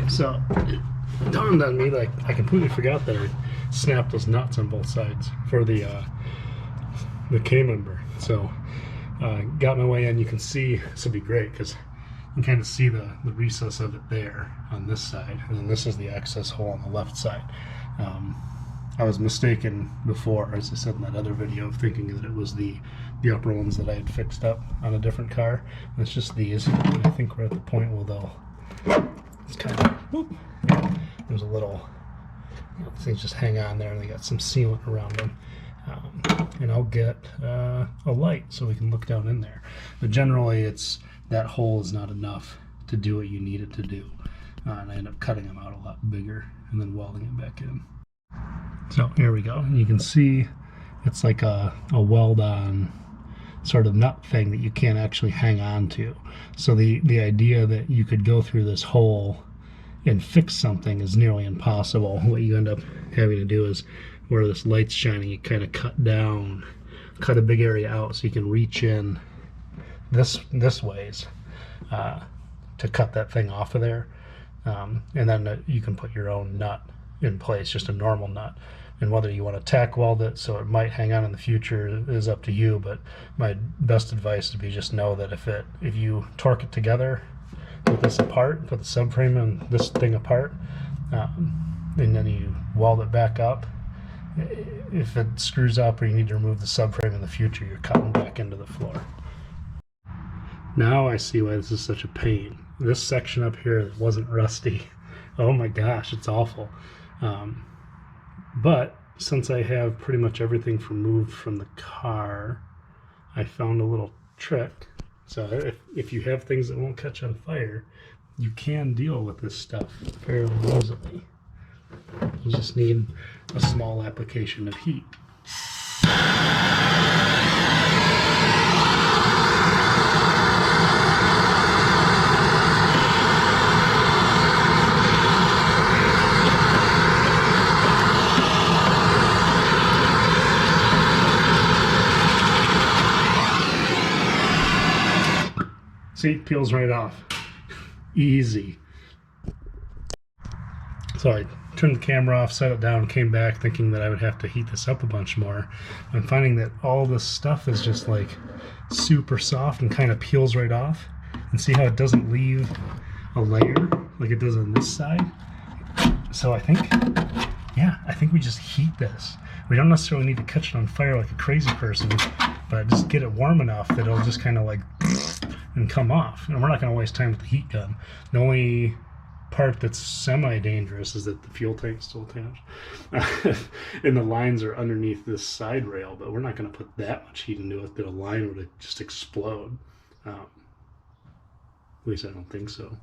So it dawned on me, like, I completely forgot that I snapped those nuts on both sides for the K member. So got my way in. You can see this will be great because you can kind of see the recess of it there on this side, and then this is the access hole on the left side. I was mistaken before, as I said in that other video, thinking that it was the upper ones that I had fixed up on a different car. And it's just these. And I think we're at the point where they'll, it's kind of, whoop, yeah, there's a little, things just hang on there, and they got some sealant around them. And I'll get a light so we can look down in there. But generally, it's that hole is not enough to do what you need it to do. And I end up cutting them out a lot bigger and then welding it back in. So here we go. And you can see it's like a weld-on sort of nut thing that you can't actually hang on to. So the idea that you could go through this hole and fix something is nearly impossible. What you end up having to do is, where this light's shining, you kind of cut a big area out so you can reach in this ways to cut that thing off of there. And then you can put your own nut in place, just a normal nut. And whether you want to tack weld it so it might hang on in the future is up to you, but my best advice would be just know that if you torque it together with this apart, put the subframe and this thing apart, and then you weld it back up, if it screws up or you need to remove the subframe in the future, you're cutting back into the floor. Now I see why this is such a pain. This section up here that wasn't rusty, oh my gosh, it's awful. But since I have pretty much everything removed from the car, I found a little trick. So if you have things that won't catch on fire, you can deal with this stuff fairly easily. You just need a small application of heat. See, it peels right off. Easy. So I turned the camera off, set it down, came back thinking that I would have to heat this up a bunch more. I'm finding that all this stuff is just like super soft and kind of peels right off. And see how it doesn't leave a layer like it does on this side? So I think we just heat this. We don't necessarily need to catch it on fire like a crazy person, but just get it warm enough that it'll just kind of like and come off. And we're not going to waste time with the heat gun. The only part that's semi-dangerous is that the fuel tank's still attached. And the lines are underneath this side rail, but we're not going to put that much heat into it that a line would just explode. At least I don't think so.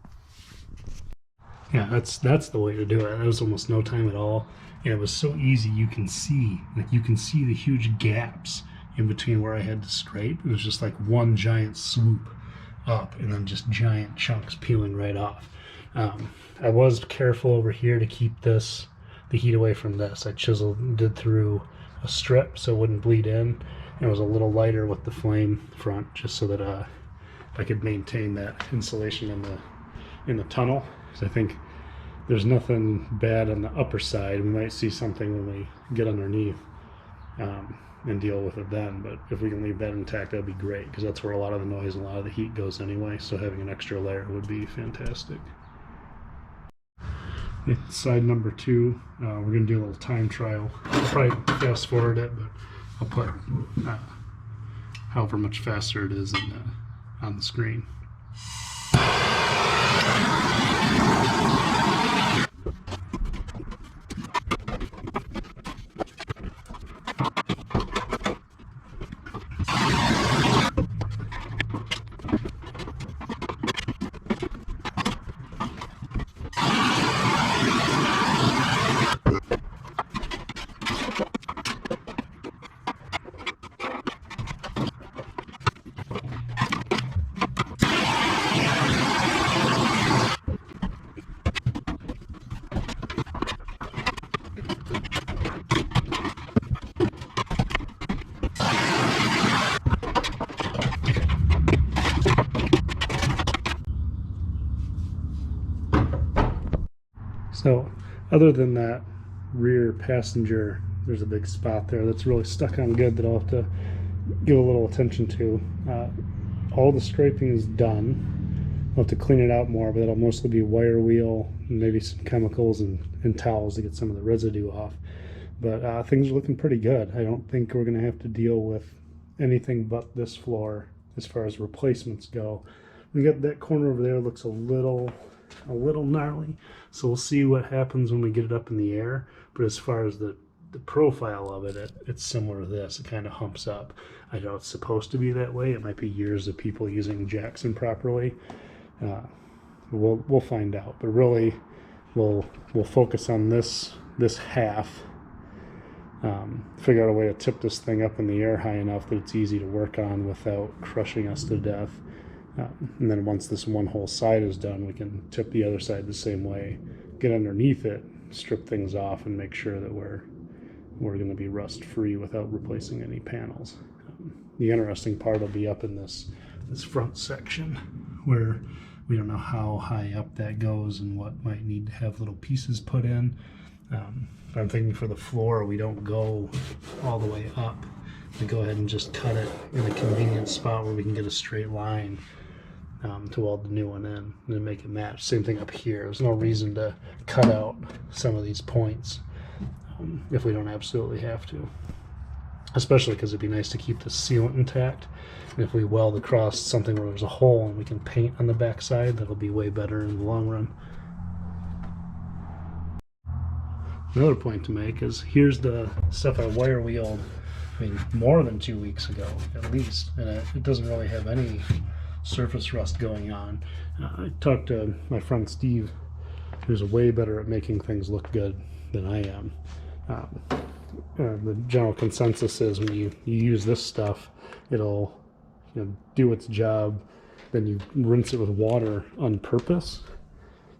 Yeah, that's the way to do it. It was almost no time at all. And it was so easy. You can see the huge gaps in between where I had to scrape. It was just like one giant swoop up and then just giant chunks peeling right off. I was careful over here to keep the heat away from this. I did through a strip so it wouldn't bleed in. It was a little lighter with the flame front, just so that I could maintain that insulation in the tunnel. So I think there's nothing bad on the upper side. We might see something when we get underneath and deal with it then, but if we can leave that intact, that'd be great, because that's where a lot of the noise and a lot of the heat goes anyway, so having an extra layer would be fantastic. Side number 2, we're going to do a little time trial. I'll probably fast forward it, but I'll put however much faster it is on the screen. So other than that rear passenger, there's a big spot there that's really stuck on good that I'll have to give a little attention to. All the scraping is done. I'll have to clean it out more, but it'll mostly be wire wheel and maybe some chemicals and towels to get some of the residue off. But things are looking pretty good. I don't think we're going to have to deal with anything but this floor as far as replacements go. We got that corner over there, looks a little gnarly, so we'll see what happens when we get it up in the air. But as far as the profile of it, it's similar to this. It kind of humps up. I know it's supposed to be that way. It might be years of people using jacks improperly. We'll find out. But really, we'll focus on this half. Figure out a way to tip this thing up in the air high enough that it's easy to work on without crushing us to death. And then once this one whole side is done, we can tip the other side the same way, get underneath it, strip things off, and make sure that we're going to be rust free without replacing any panels. The interesting part will be up in this front section where we don't know how high up that goes and what might need to have little pieces put in. But I'm thinking for the floor, we don't go all the way up. We go ahead and just cut it in a convenient spot where we can get a straight line to weld the new one in and then make it match. Same thing up here. There's no reason to cut out some of these points if we don't absolutely have to. Especially because it'd be nice to keep the sealant intact. And if we weld across something where there's a hole and we can paint on the back side, that'll be way better in the long run. Another point to make is here's the stuff I wire wheeled, more than 2 weeks ago at least, and it doesn't really have any surface rust going on. I talked to my friend Steve, who's way better at making things look good than I am. The general consensus is when you use this stuff, it'll do its job, then you rinse it with water on purpose,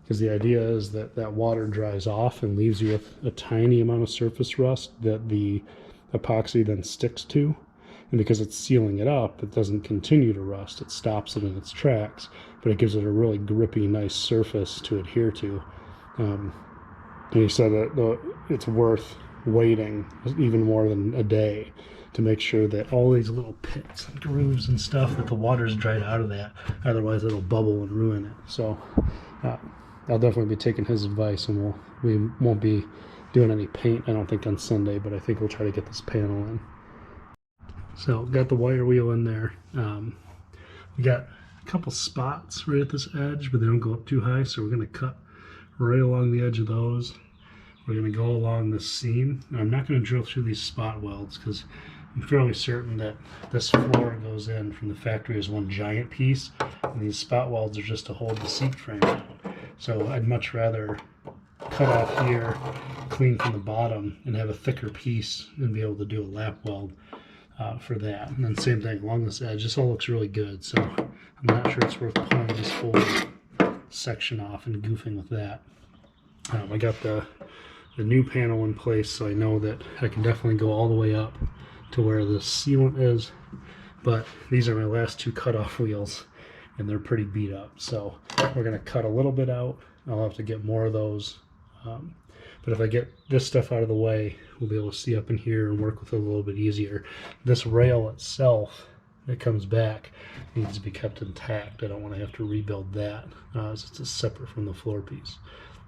because the idea is that water dries off and leaves you with a tiny amount of surface rust that the epoxy then sticks to. And because it's sealing it up, it doesn't continue to rust. It stops it in its tracks, but it gives it a really grippy, nice surface to adhere to. And he said that it's worth waiting even more than a day to make sure that all these little pits and grooves and stuff, that the water's dried out of that. Otherwise, it'll bubble and ruin it. So I'll definitely be taking his advice, and we won't be doing any paint, I don't think, on Sunday, but I think we'll try to get this panel in. So got the wire wheel in there. We got a couple spots right at this edge, but they don't go up too high, so we're going to cut right along the edge of those. We're going to go along this seam. Now, I'm not going to drill through these spot welds because I'm fairly certain that this floor goes in from the factory as one giant piece, and these spot welds are just to hold the seat frame down. So I'd much rather cut off here, clean from the bottom, and have a thicker piece and be able to do a lap weld for that. And then same thing along this edge. This all looks really good, so I'm not sure it's worth pulling this whole section off and goofing with that. I got the new panel in place, so I know that I can definitely go all the way up to where the sealant is, but these are my last two cutoff wheels and they're pretty beat up, so we're going to cut a little bit out. I'll have to get more of those, but if I get this stuff out of the way, we'll be able to see up in here and work with it a little bit easier. This rail itself that comes back needs to be kept intact. I don't want to have to rebuild that, as it's separate from the floor piece.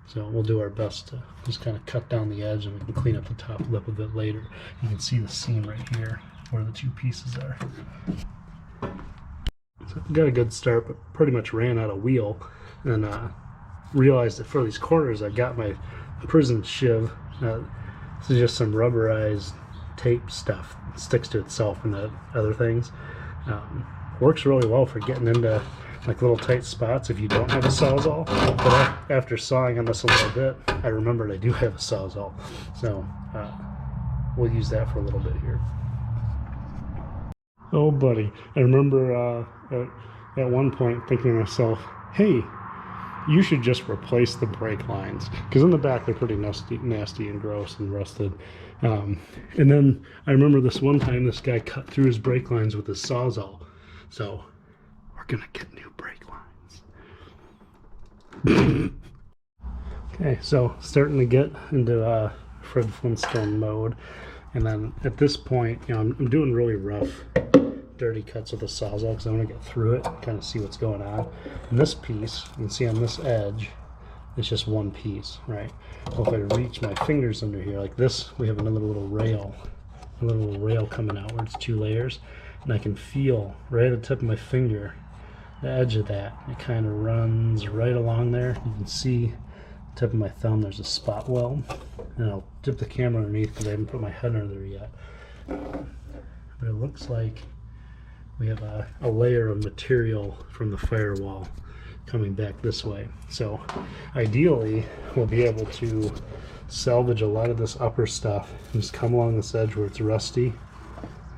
So we'll do our best to just kind of cut down the edge, and we can clean up the top lip of it later. You can see the seam right here where the two pieces are. So got a good start, but pretty much ran out of wheel, and realized that for these corners I got my prison shiv. This is just some rubberized tape stuff. It sticks to itself and the other things. Works really well for getting into like little tight spots if you don't have a Sawzall. But after sawing on this a little bit, I remembered I do have a Sawzall. So we'll use that for a little bit here. Oh buddy, I remember at one point thinking to myself, hey, you should just replace the brake lines, because in the back they're pretty nasty and gross and rusted. And then I remember this one time this guy cut through his brake lines with his Sawzall. So we're gonna get new brake lines. Okay, so starting to get into Fred Flintstone mode, and then at this point, you know, I'm doing really rough, dirty cuts with the Sawzall because I want to get through it, kind of see what's going on. And this piece, you can see on this edge, it's just one piece, right? Well, if I reach my fingers under here like this, we have another little rail, a little rail coming out where it's 2 layers, and I can feel right at the tip of my finger the edge of that. It kind of runs right along there. You can see the tip of my thumb, there's a spot weld, and I'll dip the camera underneath because I haven't put my head under there yet. But it looks like we have a layer of material from the firewall coming back this way. So ideally we'll be able to salvage a lot of this upper stuff and just come along this edge where it's rusty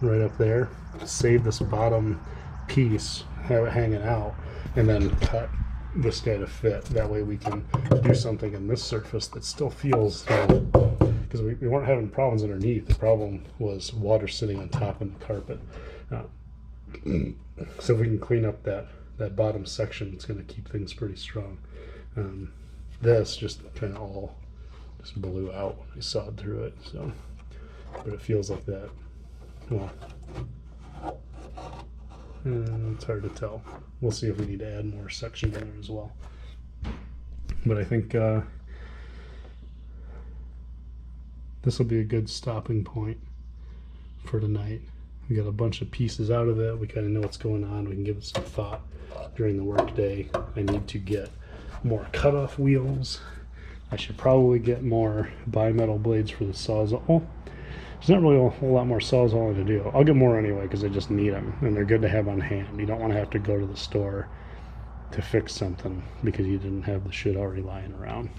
right up there, save this bottom piece, have it hanging out, and then cut this guy to fit. That way we can do something in this surface that still feels, because we weren't having problems underneath. The problem was water sitting on top of the carpet. So if we can clean up that bottom section, it's going to keep things pretty strong. This just kind of all just blew out. I sawed through it, so, but it feels like that. Well, it's hard to tell. We'll see if we need to add more section in there as well. But I think this will be a good stopping point for tonight. We got a bunch of pieces out of it. We kind of know what's going on. We can give it some thought during the work day. I need to get more cutoff wheels. I should probably get more bimetal blades for the Sawzall. There's not really a whole lot more Sawzalling to do. I'll get more anyway because I just need them, and they're good to have on hand. You don't want to have to go to the store to fix something because you didn't have the shit already lying around.